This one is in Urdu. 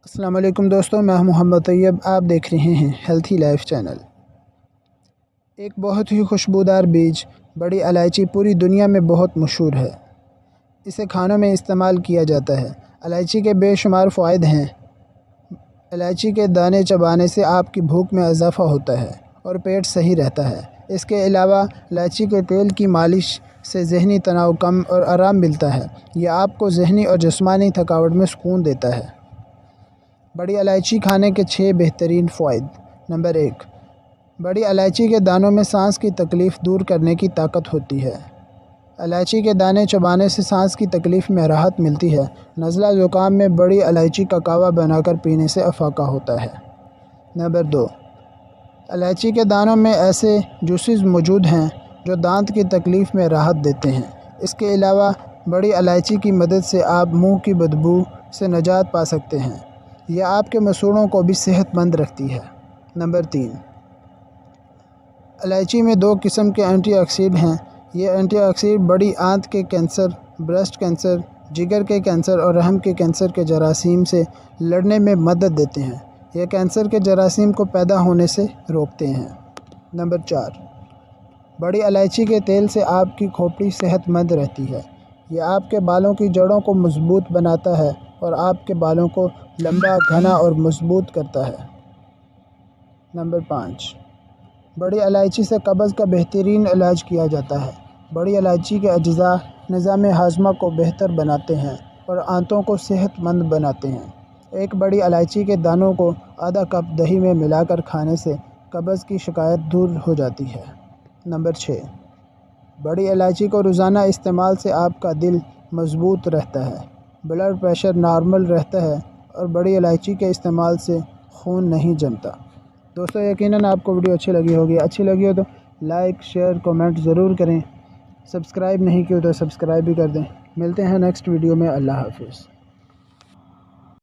السلام علیکم دوستوں، میں محمد طیب، آپ دیکھ رہے ہیں ہیلتھی لائف چینل۔ ایک بہت ہی خوشبودار بیج بڑی الائچی پوری دنیا میں بہت مشہور ہے۔ اسے کھانوں میں استعمال کیا جاتا ہے۔ الائچی کے بے شمار فوائد ہیں۔ الائچی کے دانے چبانے سے آپ کی بھوک میں اضافہ ہوتا ہے اور پیٹ صحیح رہتا ہے۔ اس کے علاوہ الائچی کے تیل کی مالش سے ذہنی تناؤ کم اور آرام ملتا ہے۔ یہ آپ کو ذہنی اور جسمانی تھکاوٹ میں سکون دیتا ہے۔ بڑی الائچی کھانے کے 6 بہترین فوائد۔ نمبر 1، بڑی الائچی کے دانوں میں سانس کی تکلیف دور کرنے کی طاقت ہوتی ہے۔ الائچی کے دانے چبانے سے سانس کی تکلیف میں راحت ملتی ہے۔ نزلہ زکام میں بڑی الائچی کا کہوہ بنا کر پینے سے افاقہ ہوتا ہے۔ نمبر 2، الائچی کے دانوں میں ایسے جوسز موجود ہیں جو دانت کی تکلیف میں راحت دیتے ہیں۔ اس کے علاوہ بڑی الائچی کی مدد سے آپ منہ کی بدبو سے نجات پا سکتے ہیں۔ یہ آپ کے مسوڑھوں کو بھی صحت مند رکھتی ہے۔ نمبر 3، الائچی میں 2 قسم کے اینٹی آکسیڈنٹ ہیں۔ یہ اینٹی آکسیڈنٹ بڑی آنت کے کینسر، بریسٹ کینسر، جگر کے کینسر اور رحم کے کینسر کے جراثیم سے لڑنے میں مدد دیتے ہیں۔ یہ کینسر کے جراثیم کو پیدا ہونے سے روکتے ہیں۔ نمبر 4، بڑی الائچی کے تیل سے آپ کی کھوپڑی صحت مند رہتی ہے۔ یہ آپ کے بالوں کی جڑوں کو مضبوط بناتا ہے اور آپ کے بالوں کو لمبا، گھنا اور مضبوط کرتا ہے۔ نمبر 5، بڑی الائچی سے قبض کا بہترین علاج کیا جاتا ہے۔ بڑی الائچی کے اجزاء نظام ہاضمہ کو بہتر بناتے ہیں اور آنتوں کو صحت مند بناتے ہیں۔ ایک بڑی الائچی کے دانوں کو آدھا کپ دہی میں ملا کر کھانے سے قبض کی شکایت دور ہو جاتی ہے۔ نمبر 6، بڑی الائچی کو روزانہ استعمال سے آپ کا دل مضبوط رہتا ہے، بلڈ پریشر نارمل رہتا ہے اور بڑی الائچی کے استعمال سے خون نہیں جمتا۔ دوستو، یقیناً آپ کو ویڈیو اچھی لگی ہو تو لائک، شیئر، کومنٹ ضرور کریں۔ سبسکرائب نہیں کیا تو سبسکرائب بھی کر دیں۔ ملتے ہیں نیکسٹ ویڈیو میں۔ اللہ حافظ۔